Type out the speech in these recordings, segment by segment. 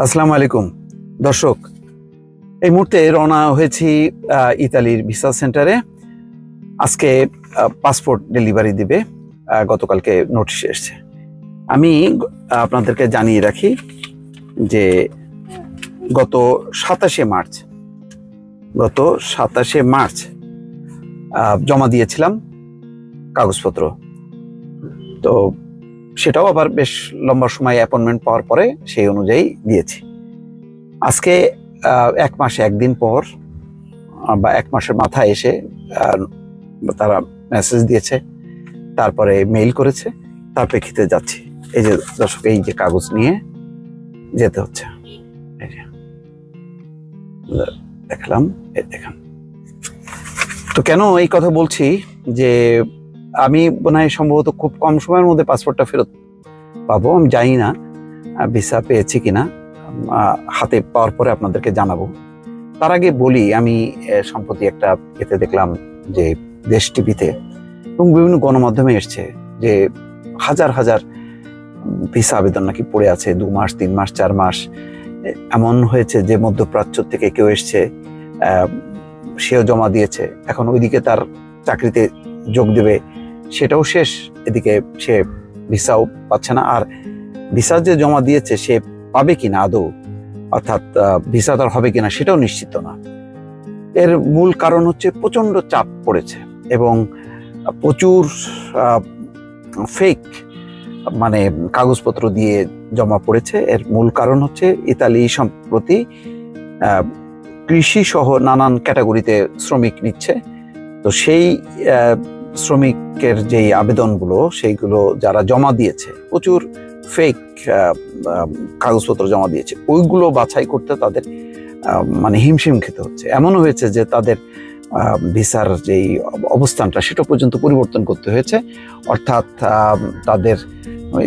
আসসালামু আলাইকুম দর্শক, এই মুহূর্তে রওনা হয়েছি ইতালির ভিসা সেন্টারে। আজকে পাসপোর্ট ডেলিভারি দিবে, গতকালকে নোটিশ এসেছে। আমি আপনাদেরকে জানিয়ে রাখি যে গত 27শে মার্চ জমা দিয়েছিলাম কাগজপত্র। তো সেটাও আবার বেশ লম্বা সময় অ্যাপয়েন্টমেন্ট পাওয়ার পরে সেই অনুযায়ী দিয়েছি। আজকে 1 মাসে 1 দিন পর বা 1 মাসের মাথায় এসে তারা মেসেজ দিয়েছে, তারপরে মেইল করেছে, তার প্রেক্ষিতে যাচ্ছি। এই যে দর্শক, এই যে কাগজ নিয়ে যেতে হচ্ছে, এই যে দেখলাম, দেখেন। তো কেন এই কথা বলছি যে আমি মনে হয় সম্ভবত খুব কম সময়ের মধ্যে পাসপোর্টটা ফেরত পাবো। আমি জানি না ভিসা পেয়েছি কিনা, হাতে পাওয়ার পরে আপনাদেরকে জানাবো। তার আগে বলি, আমি সম্প্রতি একটা এতে দেখলাম যে দেশ টিভিতে এবং বিভিন্ন গণমাধ্যমে এসছে যে হাজার হাজার ভিসা আবেদন নাকি পড়ে আছে, 2 মাস 3 মাস 4 মাস। এমন হয়েছে যে মধ্যপ্রাচ্য থেকে কেউ এসছে, সেও জমা দিয়েছে, এখন ওইদিকে তার চাকরিতে যোগ দেবে, সেটাও শেষ, এদিকে সে ভিসাও পাচ্ছে না। আর ভিসা যে জমা দিয়েছে সে পাবে কিনা আদৌ, অর্থাৎ ভিসা তার হবে কিনা সেটাও নিশ্চিত না। এর মূল কারণ হচ্ছে প্রচন্ড চাপ পড়েছে এবং প্রচুর ফেক মানে কাগজপত্র দিয়ে জমা পড়েছে। এর মূল কারণ হচ্ছে ইতালি সম্প্রতি কৃষি সহ নানান ক্যাটাগরিতে শ্রমিক নিচ্ছে। তো সেই শ্রমিকের যেই আবেদনগুলো, সেইগুলো যারা জমা দিয়েছে, প্রচুর ফেক কাগজপত্র জমা দিয়েছে, ওইগুলো বাছাই করতে তাদের মানে হিমশিম খেতে হচ্ছে। এমনও হয়েছে যে তাদের ভিসার যেই অবস্থানটা সেটা পর্যন্ত পরিবর্তন করতে হয়েছে, অর্থাৎ তাদের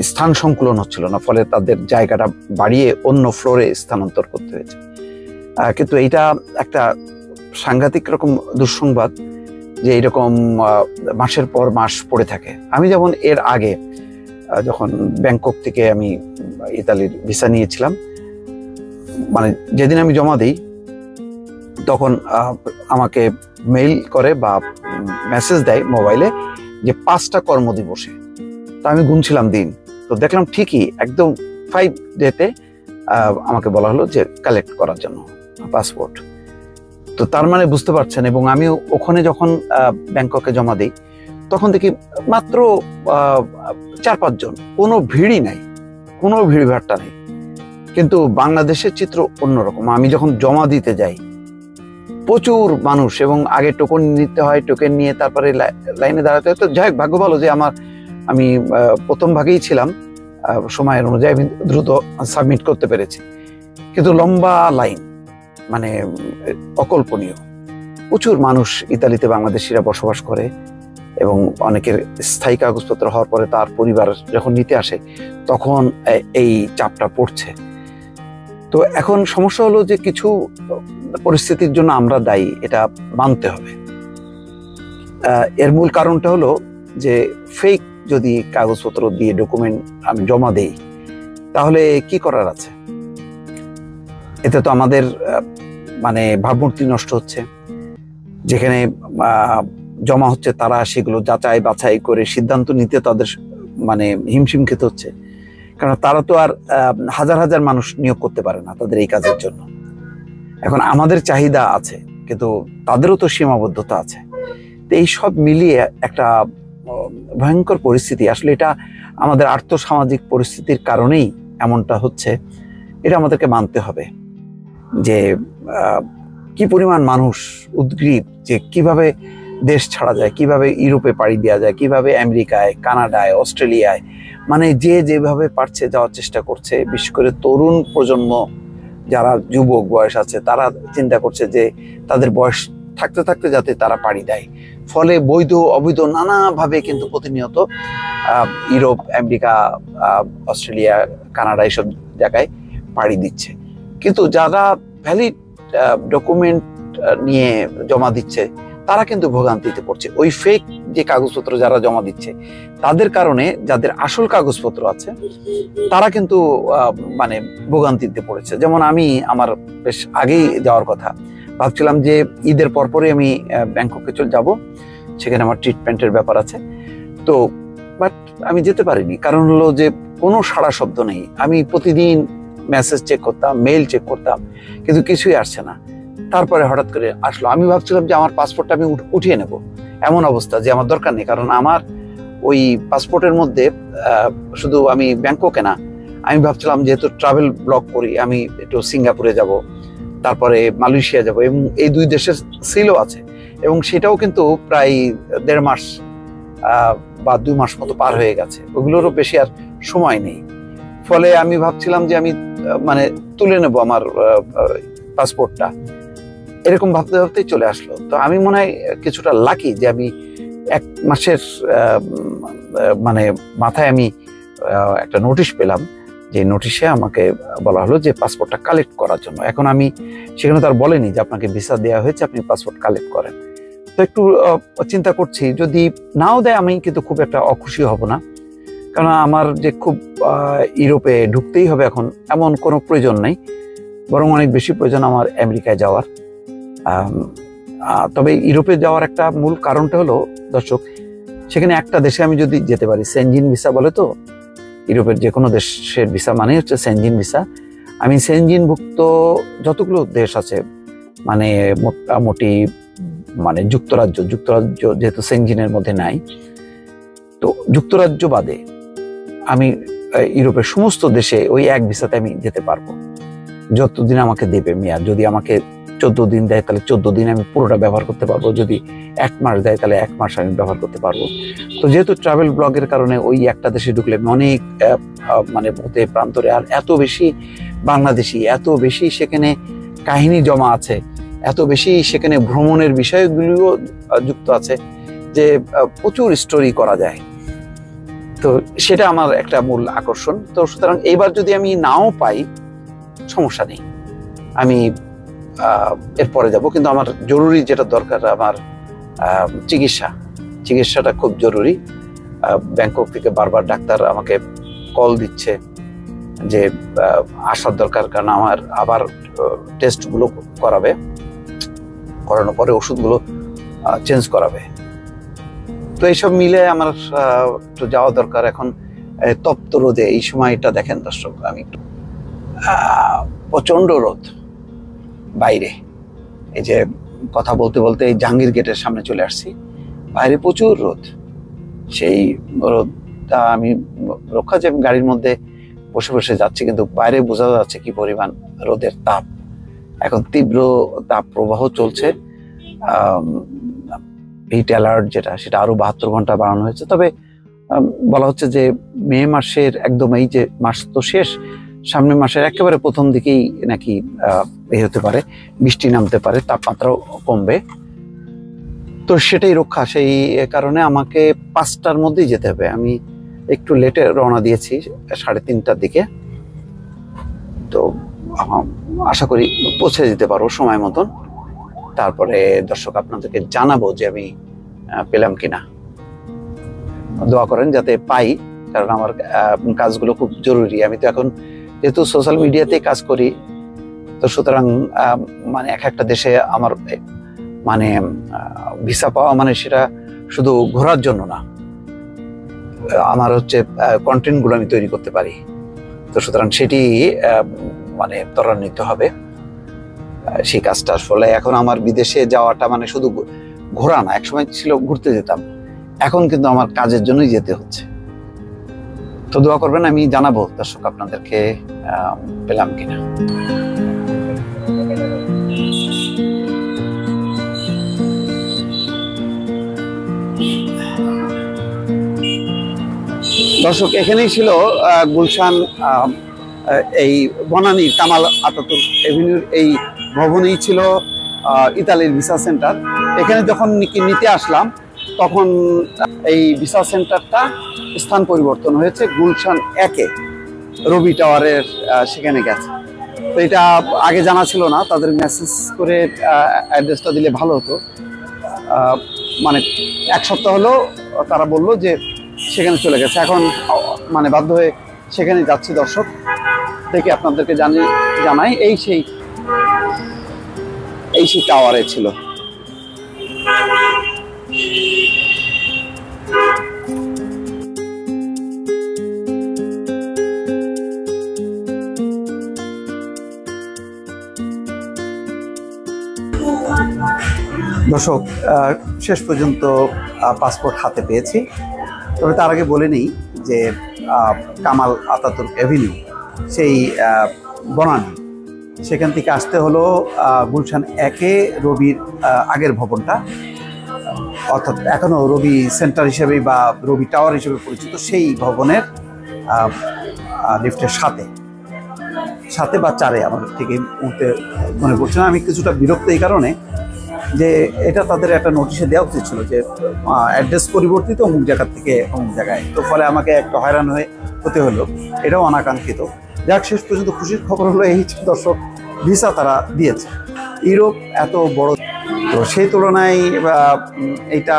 স্থান সংকুলন হচ্ছিল না, ফলে তাদের জায়গাটা বাড়িয়ে অন্য ফ্লোরে স্থানান্তর করতে হয়েছে। কিন্তু এইটা একটা সাংঘাতিক রকম দুঃসংবাদ যে এরকম মাসের পর মাস পড়ে থাকে। আমি যেমন এর আগে যখন ব্যাংকক থেকে আমি ইতালির ভিসা নিয়েছিলাম, মানে যেদিন আমি জমা দিই তখন আমাকে মেইল করে বা মেসেজ দেয় মোবাইলে যে 5টা কর্মদিবসে। তো আমি গুনছিলাম দিন, তো দেখলাম ঠিকই একদম 5 ডেতে আমাকে বলা হলো যে কালেক্ট করার জন্য পাসপোর্ট। তো তার মানে বুঝতে পারছেন। এবং আমি ওখানে যখন ব্যাংককে জমা দিই তখন দেখি মাত্র 4-5 জন, কোনো ভিড়ই নাই, কোনো ভিড়ভাট্টা নেই। কিন্তু বাংলাদেশের চিত্র অন্যরকম। আমি যখন জমা দিতে যাই প্রচুর মানুষ, এবং আগে টোকন নিতে হয়, টোকেন নিয়ে তারপরে লাইনে দাঁড়াতে হয়। তো যাই হোক, ভাগ্য ভালো যে আমি প্রথম ভাগেই ছিলাম, সময়ের অনুযায়ী আমি দ্রুত সাবমিট করতে পেরেছি। কিন্তু লম্বা লাইন, মানে অকল্পনীয়। প্রচুর মানুষ ইতালিতে বাংলাদেশিরা বসবাস করে এবং অনেকের স্থায়ী কাগজপত্র হওয়ার পরে তার পরিবার যখন নিতে আসে তখন এই চাপটা পড়ছে। তো এখন সমস্যা হলো যে কিছু পরিস্থিতির জন্য আমরা দায়ী, এটা মানতে হবে। এর মূল কারণটা হলো যে ফেক যদি কাগজপত্র দিয়ে ডকুমেন্ট আমি জমা দেই তাহলে কি করার আছে? এতে তো আমাদের মানে ভাবমূর্তি নষ্ট হচ্ছে। যেখানে জমা হচ্ছে তারা সেগুলো যাচাই বাছাই করে সিদ্ধান্ত নিতে তাদের মানে হিমশিম খেতে হচ্ছে, কারণ তারা তো আর হাজার হাজার মানুষ নিয়োগ করতে পারে না তাদের এই কাজের জন্য। এখন আমাদের চাহিদা আছে, কিন্তু তাদেরও তো সীমাবদ্ধতা আছে। তো এই সব মিলিয়ে একটা ভয়ঙ্কর পরিস্থিতি। আসলে এটা আমাদের আর্থসামাজিক পরিস্থিতির কারণেই এমনটা হচ্ছে, এটা আমাদেরকে মানতে হবে। যে কি পরিমাণ মানুষ উদ্গ্রীব যে কিভাবে দেশ ছাড়া যায়, কিভাবে ইউরোপে পাড়ি দেওয়া যায়, কিভাবে আমেরিকায়, কানাডায়, অস্ট্রেলিয়ায়, মানে যে যেভাবে পারছে যাওয়ার চেষ্টা করছে। বিশেষ করে তরুণ প্রজন্ম যারা যুবক বয়স আছে তারা চিন্তা করছে যে তাদের বয়স থাকতে থাকতে যাতে তারা পাড়ি দেয়। ফলে বৈধ অবৈধ নানাভাবে কিন্তু প্রতিনিয়ত ইউরোপ, আমেরিকা, অস্ট্রেলিয়া, কানাডা এইসব জায়গায় পাড়ি দিচ্ছে। কিন্তু যারা ভ্যালিড ডকুমেন্ট নিয়ে জমা দিচ্ছে তারা কিন্তু ভোগান্তিতে পড়ছে। ওই ফেক যে কাগজপত্র যারা জমা দিচ্ছে তাদের কারণে যাদের আসল কাগজপত্র আছে তারা কিন্তু মানে ভোগান্তিতে পড়েছে। যেমন আমি আমার বেশ আগেই যাওয়ার কথা, ভাবছিলাম যে ঈদের পরপরই আমি ব্যাংককে চলে যাব, সেখানে আমার ট্রিটমেন্টের ব্যাপার আছে। তো বাট আমি যেতে পারিনি, কারণ হলো যে কোনো সাড়া শব্দ নেই। আমি প্রতিদিন মেসেজ চেক করতাম, মেইল চেক করতাম, কিন্তু কিছুই আসছে না। তারপরে হঠাৎ করে আসলো। আমি ভাবছিলাম যে আমার পাসপোর্টটা আমি উঠিয়ে নেব, এমন অবস্থা যে আমার দরকার নেই, কারণ আমার ওই পাসপোর্টের মধ্যে শুধু আমি ব্যাংককে না, আমি ভাবছিলাম যেহেতু ট্রাভেল ব্লগ করি, আমি একটু সিঙ্গাপুরে যাব, তারপরে মালয়েশিয়া যাব, এবং এই 2 দেশের সিলও আছে, এবং সেটাও কিন্তু প্রায় 1.5 মাস বা 2 মাস মতো পার হয়ে গেছে, ওগুলোরও বেশি আর সময় নেই। ফলে আমি ভাবছিলাম যে আমি মানে তুলে নেব আমার পাসপোর্টটা, এরকম ভাবতে ভাবতেই চলে আসলো। তো আমি মনে হয় কিছুটা লাকি যে আমি 1 মাসের মানে মাথায় আমি একটা নোটিশ পেলাম, যে নোটিশে আমাকে বলা হলো যে পাসপোর্টটা কালেক্ট করার জন্য। এখন আমি সেখানে তার বলেনি যে আপনাকে ভিসা দেওয়া হয়েছে, আপনি পাসপোর্ট কালেক্ট করেন। তো একটু চিন্তা করছি, যদি নাও দেয় আমি কিন্তু খুব একটা অখুশি হব না, কারণ আমার যে খুব ইউরোপে ঢুকতেই হবে এখন এমন কোনো প্রয়োজন নেই, বরং অনেক বেশি প্রয়োজন আমার আমেরিকায় যাওয়ার। তবে ইউরোপে যাওয়ার একটা মূল কারণটা হলো দর্শক, সেখানে একটা দেশে আমি যদি যেতে পারি, সেনজিন ভিসা বলে তো, ইউরোপের যে কোনো দেশের ভিসা মানে হচ্ছে সেনজিন ভিসা। আমি সেনজিনভুক্ত যতগুলো দেশ আছে, মানে মোটামুটি মানে যুক্তরাজ্য যেহেতু সেনজিনের মধ্যে নাই, তো যুক্তরাজ্য বাদে আমি ইউরোপের সমস্ত দেশে ওই এক ভিসাতে আমি যেতে পারবো, যতদিন আমাকে দেবে মেয়াদ। যদি আমাকে 14 দিন দেয় তাহলে 14 দিন আমি পুরোটা ব্যবহার করতে পারবো, যদি 1 মাস দেয় তাহলে 1 মাস আমি ব্যবহার করতে পারবো। তো যেহেতু ট্রাভেল ব্লগের কারণে ওই একটা দেশে ঢুকলে অনেক মানে ভূতে প্রান্তরে আর এত বেশি বাংলাদেশি, এত বেশি সেখানে কাহিনী জমা আছে, এত বেশি সেখানে ভ্রমণের বিষয়গুলিও যুক্ত আছে, যে প্রচুর স্টোরি করা যায়। তো সেটা আমার একটা মূল আকর্ষণ। তো সুতরাং এইবার যদি আমি নাও পাই সমস্যা নেই, আমি এরপরে যাব। কিন্তু আমার জরুরি যেটা দরকার, আমার চিকিৎসাটা খুব জরুরি। ব্যাংকক থেকে বারবার ডাক্তার আমাকে কল দিচ্ছে যে আসার দরকার, কারণ আমার আবার টেস্টগুলো করানোর পরে ওষুধগুলো চেঞ্জ করাবে। তো এইসব মিলে আমার একটু যাওয়া দরকার। এখন তপ্ত রোদে এই সময়টা দেখেন দর্শক, আমি একটু প্রচন্ড রোদ বাইরে, এই যে কথা বলতে বলতে এই জাহাঙ্গীর গেটের সামনে চলে আসছি, বাইরে প্রচুর রোদ। সেই রোদটা আমি রক্ষা যে গাড়ির মধ্যে বসে বসে যাচ্ছি, কিন্তু বাইরে বোঝা যাচ্ছে কি পরিমাণ রোদের তাপ। এখন তীব্র তাপ প্রবাহ চলছে, হিট অ্যালার্ট যেটা, সেটা আরো 72 ঘন্টা বাড়ানো হয়েছে। তবে বলা হচ্ছে যে মে মাসের একদম এই যে মাস তো শেষ, সামনের মাসের একেবারে প্রথম দিকেই নাকি এই হতে পারে, বৃষ্টি নামতে পারে, তাপমাত্রাও কমবে। তো সেটাই রক্ষা, সেই কারণে আমাকে 5টার মধ্যেই যেতে হবে। আমি একটু লেটে রওনা দিয়েছি 3:30টার দিকে, তো আশা করি পৌঁছে যেতে পারবো সময় মতন। তারপরে দর্শক আপনাদেরকে জানাবো যে আমি পেলাম কিনা। দোয়া করেন যাতে পাই, কারণ আমার কাজগুলো খুব জরুরি। আমি তো এখন যেহেতু সোশ্যাল মিডিয়াতে কাজ করি, তো সুতরাং মানে একটা দেশে আমার মানে ভিসা পাওয়া মানে সেটা শুধু ঘোরার জন্য না, আমার হচ্ছে কন্টেন্টগুলো আমি তৈরি করতে পারি। তো সুতরাং সেটি মানে ত্বরান্বিত হবে সেই কাজটার। ফলে এখন আমার বিদেশে যাওয়াটা মানে শুধু ঘোরা না, একসময় ছিল ঘুরতে যেতাম, এখন কিন্তু আমার কাজের জন্যই যেতে হচ্ছে। তো দোয়া করবেন, আমি জানাবো দর্শক আপনাদেরকে পেলাম কিনা। দর্শক এখানেই ছিল গুলশান, এই বনানী কামাল আতাতুর্ক এভিনিউর এই ভবনেই ছিল ইতালির ভিসা সেন্টার। এখানে যখন নিতে আসলাম তখন এই ভিসা সেন্টারটা স্থান পরিবর্তন হয়েছে, গুলশান 1-এ রবি টাওয়ারের সেখানে গেছে। তো এটা আগে জানা ছিল না, তাদের মেসেজ করে অ্যাড্রেসটা দিলে ভালো হতো। মানে 1 সপ্তাহ হলো তারা বললো যে সেখানে চলে গেছে। এখন মানে বাধ্য হয়ে সেখানে যাচ্ছি দর্শক, দেখে আপনাদেরকে জানাই এই সেই টাওয়ারে ছিল। দর্শক, শেষ পর্যন্ত পাসপোর্ট হাতে পেয়েছি। তবে তার আগে বলে নিই যে কামাল আতাতুর্ক এভিনিউ, সেই বনানী, সেখান থেকে আসতে হলো গুলশান 1-এ রবির আগের ভবনটা, অর্থাৎ এখনও রবি সেন্টার হিসেবে বা রবি টাওয়ার হিসেবে পরিচিত সেই ভবনের লিফটের সাথে বা 4-এ, আমার ঠিক এই মুহূর্তে মনে পড়ছে না। আমি কিছুটা বিরক্ত এই কারণে যে এটা তাদের একটা নোটিশে দেওয়া উচিত ছিল যে অ্যাড্রেস পরিবর্তিত অমুক জায়গা থেকে অমুক জায়গায়, তো ফলে আমাকে একটা হয়রান হতে হলো, এটাও অনাকাঙ্ক্ষিত। যাক, শেষ পর্যন্ত খুশির খবর হলো এই দর্শক, ভিসা তারা দিয়েছে। ইউরোপ এত বড়, তো সেই তুলনায় এইটা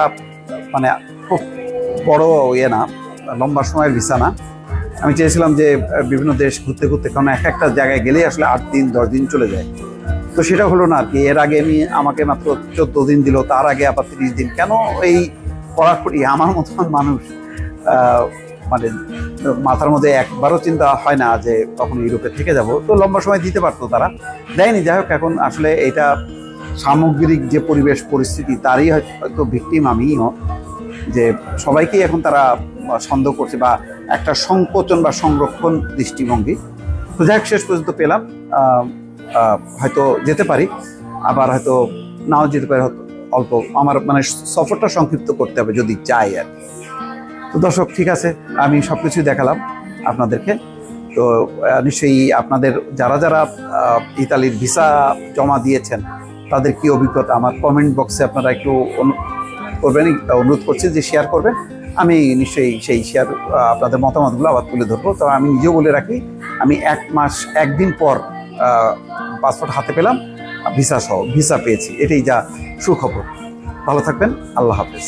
মানে খুব বড় না, লম্বা সময়ের ভিসা না। আমি চেয়েছিলাম যে বিভিন্ন দেশ ঘুরতে কারণ একটা জায়গায় গেলেই আসলে 8 দিন 10 দিন চলে যায়, তো সেটা হলো না আর কি। এর আগে আমাকে মাত্র 14 দিন দিল, তার আগে আবার 30 দিন। কেন এই কড়াকড়ি? আমার মতন মানুষ মানে মাথার মধ্যে একবারও চিন্তা হয় না যে কখনো ইউরোপে থেকে যাব, তো লম্বা সময় দিতে পারতো, তারা দেয়নি। যাই হোক, এখন আসলে এটা সামগ্রিক যে পরিবেশ পরিস্থিতি তারই হয়তো ভিকটিম আমিও, যে সবাইকেই এখন তারা সন্দেহ করছে বা একটা সংকোচন বা সংরক্ষণ দৃষ্টিভঙ্গি। তো যাই হোক, শেষ পর্যন্ত পেলাম। হয়তো যেতে পারি, আবার হয়তো নাও যেতে পারি, হয়তো অল্প আমার মানে সফরটা সংক্ষিপ্ত করতে হবে যদি চাই আর কি। তো দর্শক, ঠিক আছে, আমি সব কিছুই দেখালাম আপনাদেরকে। তো নিশ্চয়ই আপনাদের যারা ইতালির ভিসা জমা দিয়েছেন তাদের কি অভিজ্ঞতা আমার কমেন্ট বক্সে আপনারা একটু করবেন, অনুরোধ করছি যে শেয়ার করবেন। আমি নিশ্চয়ই সেই শেয়ার আপনাদের মতামতগুলো আবার তুলে ধরবো। তো আমি নিজেও বলে রাখি, আমি 1 মাস 1 দিন পর পাসপোর্ট হাতে পেলাম, ভিসা পেয়েছি, এটাই যা সুখবর। ভালো থাকবেন, আল্লাহ হাফেজ।